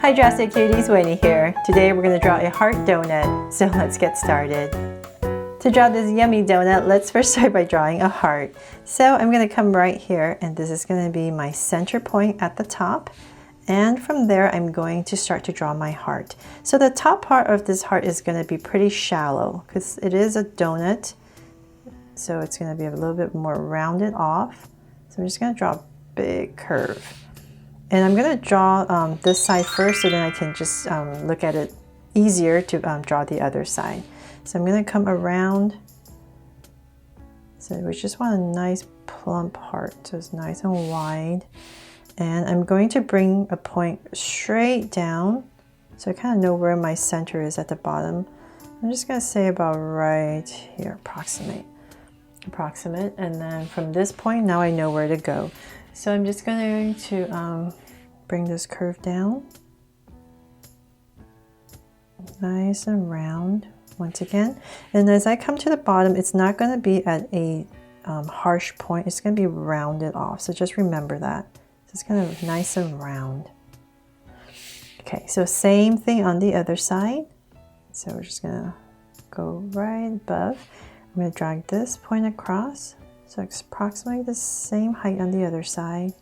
Hi Drastic Cuties, Winnie here. Today we're going to draw a heart donut, so let's get started. To draw this yummy donut, let's first start by drawing a heart. So I'm going to come right here, and this is going to be my center point at the top. And from there, I'm going to start to draw my heart. So the top part of this heart is going to be pretty shallow because it is a donut. So it's going to be a little bit more rounded off. So I'm just going to draw a big curve. And I'm going to draw this side first so then I can just look at it easier to draw the other side. So I'm going to come around. So we just want a nice plump heart. So it's nice and wide. And I'm going to bring a point straight down. So I kind of know where my center is at the bottom. I'm just going to say about right here, approximate. And then from this point, now I know where to go. So I'm just going to bring this curve down. Nice and round once again. And as I come to the bottom, it's not going to be at a harsh point. It's going to be rounded off. So just remember that. So it's kind of nice and round. Okay, so same thing on the other side. So we're just going to go right above. I'm going to drag this point across. So it's approximately the same height on the other side.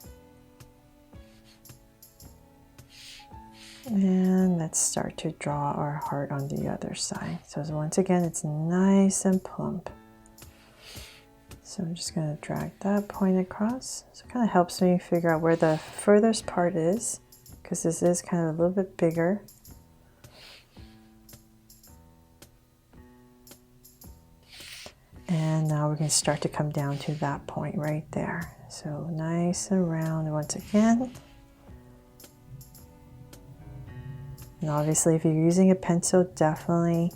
And let's start to draw our heart on the other side. So once again, it's nice and plump. So I'm just going to drag that point across. So it kind of helps me figure out where the furthest part is, because this is kind of a little bit bigger. And now we're going to start to come down to that point right there. So nice and round once again. And obviously if you're using a pencil, definitely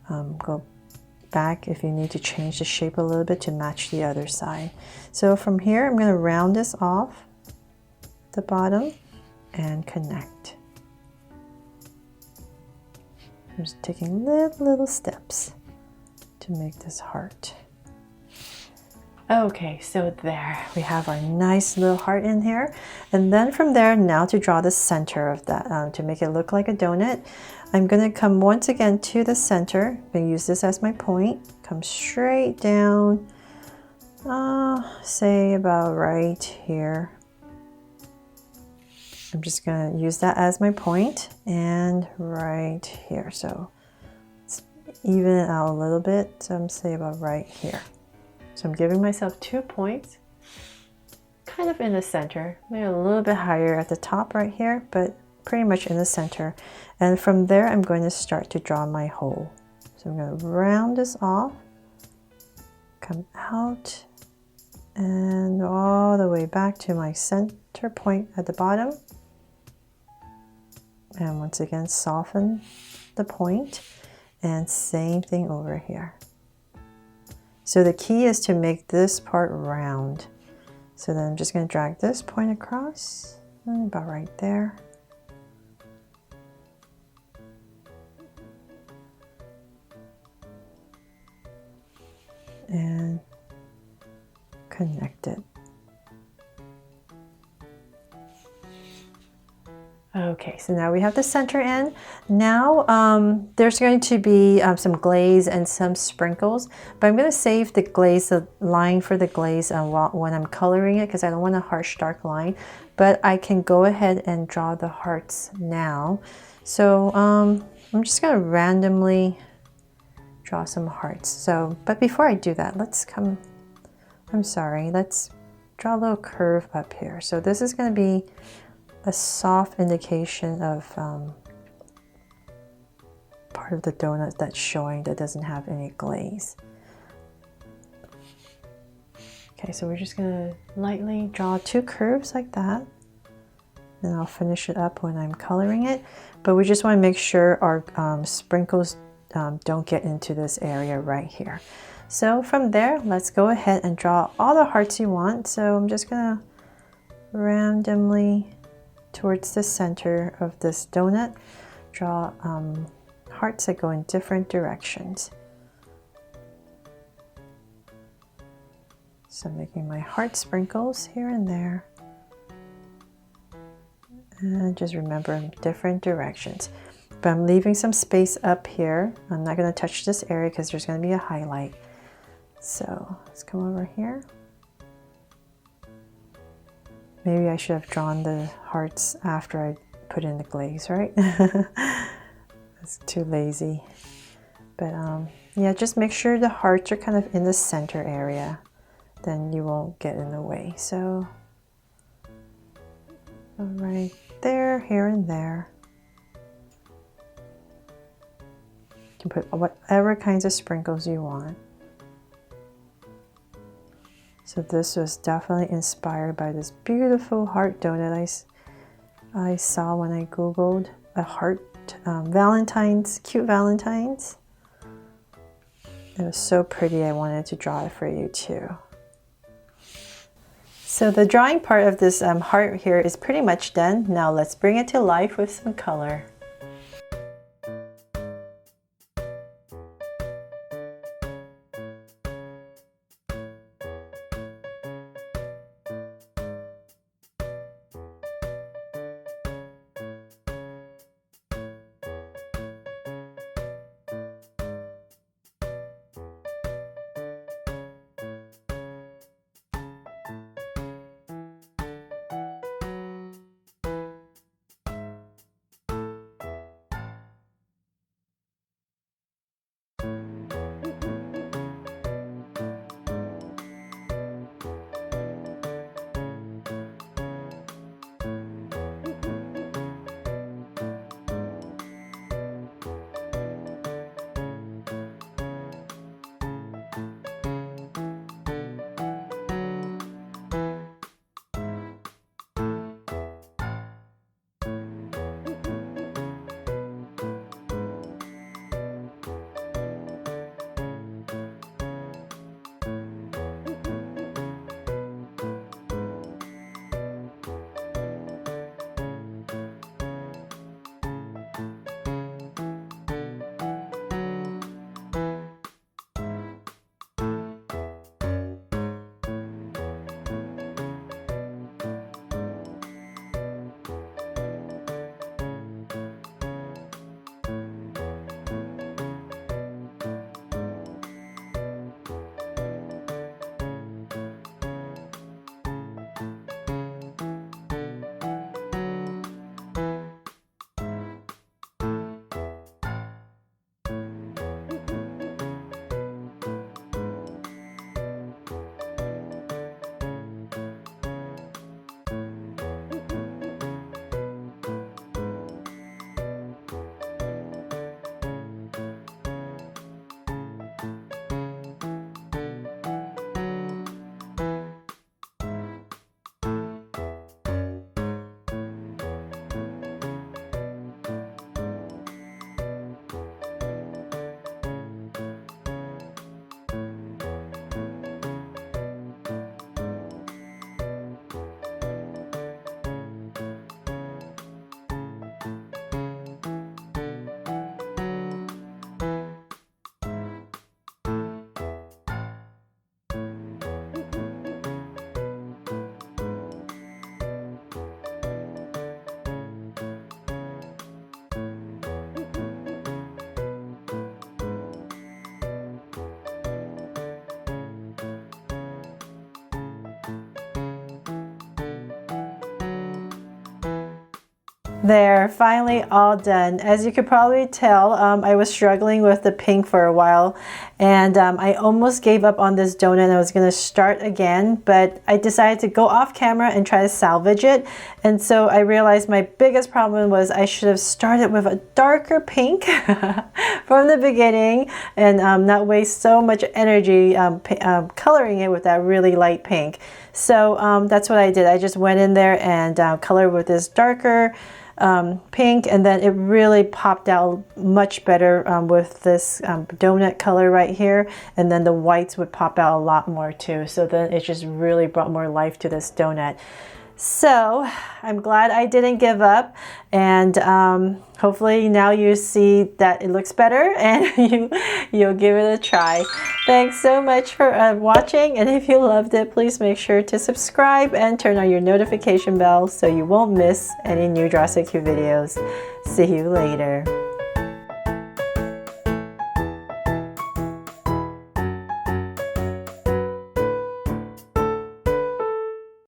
go back if you need to change the shape a little bit to match the other side. So from here, I'm going to round this off the bottom and connect. I'm just taking little steps to make this heart. Okay, so there we have our nice little heart in here. And then from there, now to draw the center of that, to make it look like a donut, I'm going to come once again to the center. I'm going to use this as my point. Come straight down, say about right here. I'm just going to use that as my point and right here. So let's even it out a little bit. So I'm say about right here. So I'm giving myself 2 points, kind of in the center, maybe a little bit higher at the top right here, but pretty much in the center. And from there, I'm going to start to draw my hole. So I'm going to round this off, come out, and all the way back to my center point at the bottom. And once again, soften the point, and same thing over here. So the key is to make this part round. So then I'm just going to drag this point across, about right there. And connect it. Okay, so now we have the center in. Now there's going to be some glaze and some sprinkles, but I'm going to save the glaze, the line for the glaze when I'm coloring it, because I don't want a harsh dark line, but I can go ahead and draw the hearts now. So I'm just going to randomly draw some hearts. So, but before I do that, let's draw a little curve up here. So this is going to be a soft indication of part of the donut that's showing that doesn't have any glaze. Okay, so we're just gonna lightly draw 2 curves like that. And I'll finish it up when I'm coloring it. But we just want to make sure our sprinkles don't get into this area right here. So from there, let's go ahead and draw all the hearts you want. So I'm just gonna randomly towards the center of this donut, draw hearts that go in different directions. So making my heart sprinkles here and there. And just remember different directions. But I'm leaving some space up here. I'm not going to touch this area because there's going to be a highlight. So let's come over here. Maybe I should have drawn the hearts after I put in the glaze, right? It's too lazy. But yeah, just make sure the hearts are kind of in the center area. Then you won't get in the way. So right there, here and there. You can put whatever kinds of sprinkles you want. So this was definitely inspired by this beautiful heart donut I saw when I Googled a heart Valentines, cute Valentines. It was so pretty, I wanted to draw it for you too. So the drawing part of this heart here is pretty much done. Now let's bring it to life with some color. There, finally all done. As you could probably tell, I was struggling with the pink for a while, and I almost gave up on this donut. I was going to start again, but I decided to go off camera and try to salvage it. And so I realized my biggest problem was I should have started with a darker pink from the beginning and not waste so much energy coloring it with that really light pink. So that's what I did. I just went in there and colored with this darker pink, and then it really popped out much better with this donut color right here, and then the whites would pop out a lot more too, so then it just really brought more life to this donut. So I'm glad I didn't give up, and hopefully now you see that it looks better and you'll give it a try. Thanks so much for watching, and if you loved it, please make sure to subscribe and turn on your notification bell so you won't miss any new Draw So Cute videos. See you later.